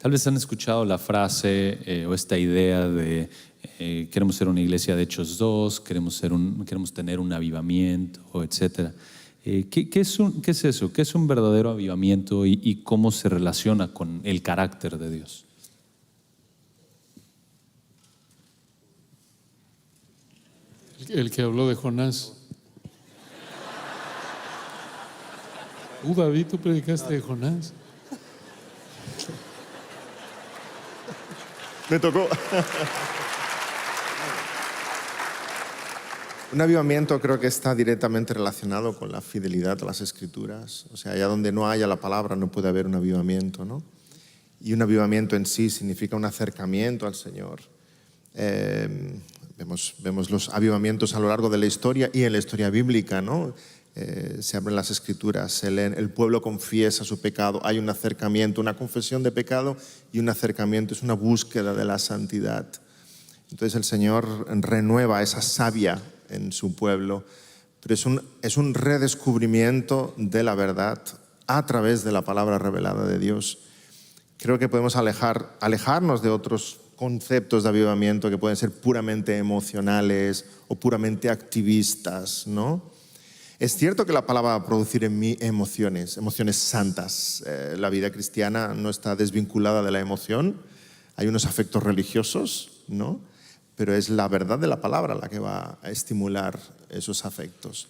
Tal vez han escuchado la frase o esta idea de queremos ser una iglesia de Hechos 2, queremos tener un avivamiento, etcétera. ¿Qué es eso? ¿Qué es un verdadero avivamiento y cómo se relaciona con el carácter de Dios? El que habló de Jonás. David, tú predicaste de Jonás. Me tocó. Un avivamiento creo que está directamente relacionado con la fidelidad a las Escrituras. O sea, allá donde no haya la palabra no puede haber un avivamiento, ¿no? Y un avivamiento en sí significa un acercamiento al Señor. Vemos los avivamientos a lo largo de la historia y en la historia bíblica, ¿no? Se abren las Escrituras, se leen, el pueblo confiesa su pecado, hay un acercamiento, una confesión de pecado y un acercamiento, es una búsqueda de la santidad. Entonces el Señor renueva esa savia en su pueblo, pero es un redescubrimiento de la verdad a través de la palabra revelada de Dios. Creo que podemos alejarnos de otros conceptos de avivamiento que pueden ser puramente emocionales o puramente activistas, ¿no? Es cierto que la palabra va a producir en mí emociones santas. La vida cristiana no está desvinculada de la emoción. Hay unos afectos religiosos, ¿no? Pero es la verdad de la palabra la que va a estimular esos afectos.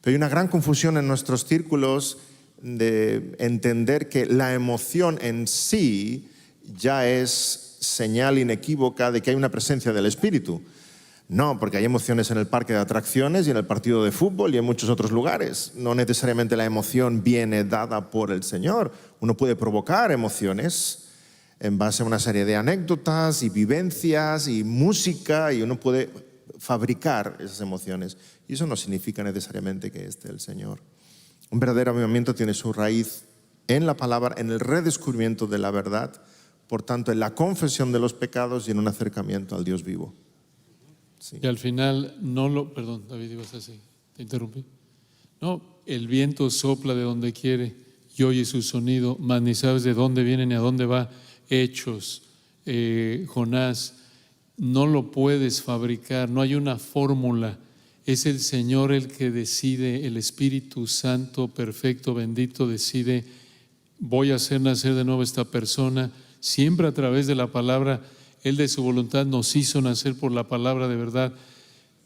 Pero hay una gran confusión en nuestros círculos de entender que la emoción en sí ya es señal inequívoca de que hay una presencia del Espíritu. No, porque hay emociones en el parque de atracciones y en el partido de fútbol y en muchos otros lugares. No necesariamente la emoción viene dada por el Señor. Uno puede provocar emociones en base a una serie de anécdotas y vivencias y música, y uno puede fabricar esas emociones. Y eso no significa necesariamente que esté el Señor. Un verdadero avivamiento tiene su raíz en la palabra, en el redescubrimiento de la verdad, por tanto en la confesión de los pecados y en un acercamiento al Dios vivo. Sí. Y al final perdón, David, ibas a decir, te interrumpí. No, el viento sopla de donde quiere y oye su sonido, mas ni sabes de dónde viene ni a dónde va. Hechos, Jonás, no lo puedes fabricar, no hay una fórmula. Es el Señor el que decide, el Espíritu Santo perfecto, bendito, decide, voy a hacer nacer de nuevo a esta persona, siempre a través de la palabra. Él de su voluntad nos hizo nacer por la palabra de verdad.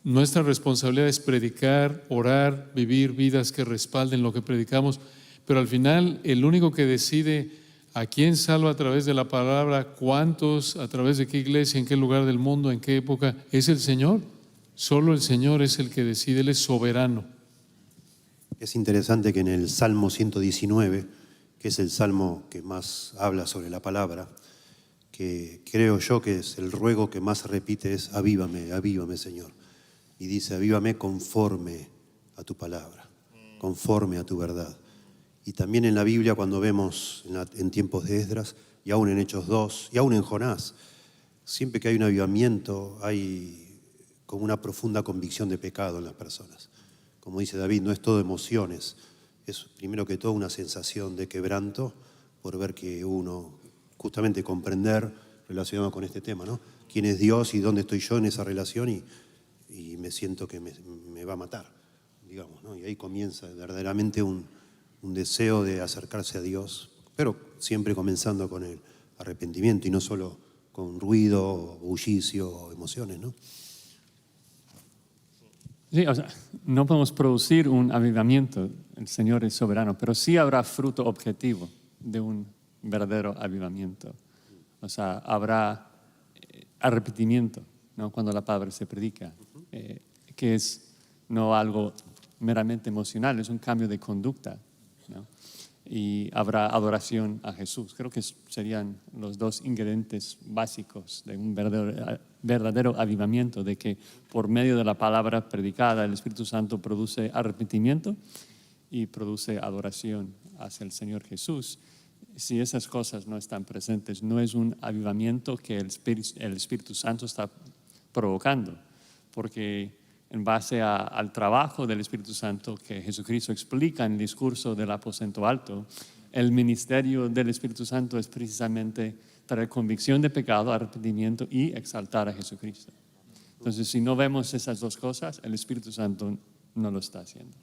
Nuestra responsabilidad es predicar, orar, vivir vidas que respalden lo que predicamos, pero al final el único que decide a quién salva a través de la palabra, cuántos, a través de qué iglesia, en qué lugar del mundo, en qué época, es el Señor. Solo el Señor es el que decide, Él es soberano. Es interesante que en el Salmo 119, que es el salmo que más habla sobre la palabra, que creo yo que es el ruego que más repite, es avívame, avívame, Señor. Y dice, avívame conforme a tu palabra, conforme a tu verdad. Y también en la Biblia, cuando vemos en tiempos de Esdras, y aún en Hechos 2, y aún en Jonás, siempre que hay un avivamiento, hay como una profunda convicción de pecado en las personas. Como dice David, no es todo emociones, es primero que todo una sensación de quebranto por ver que uno, justamente comprender, relacionado con este tema, ¿no? ¿Quién es Dios y dónde estoy yo en esa relación? Y me siento que me va a matar, digamos, ¿no? Y ahí comienza verdaderamente un deseo de acercarse a Dios, pero siempre comenzando con el arrepentimiento y no solo con ruido, bullicio o emociones, ¿no? Sí, o sea, no podemos producir un avivamiento, el Señor es soberano, pero sí habrá fruto objetivo de un verdadero avivamiento. O sea, habrá arrepentimiento, ¿no? Cuando la palabra se predica, que es no algo meramente emocional, es un cambio de conducta, ¿no? Y habrá adoración a Jesús. Creo que serían los dos ingredientes básicos de un verdadero avivamiento, de que por medio de la palabra predicada el Espíritu Santo produce arrepentimiento y produce adoración hacia el Señor Jesús. Si esas cosas no están presentes, no es un avivamiento que el Espíritu Santo está provocando, porque en base al trabajo del Espíritu Santo que Jesucristo explica en el discurso del aposento alto, el ministerio del Espíritu Santo es precisamente traer convicción de pecado, arrepentimiento y exaltar a Jesucristo. Entonces, si no vemos esas dos cosas, el Espíritu Santo no lo está haciendo.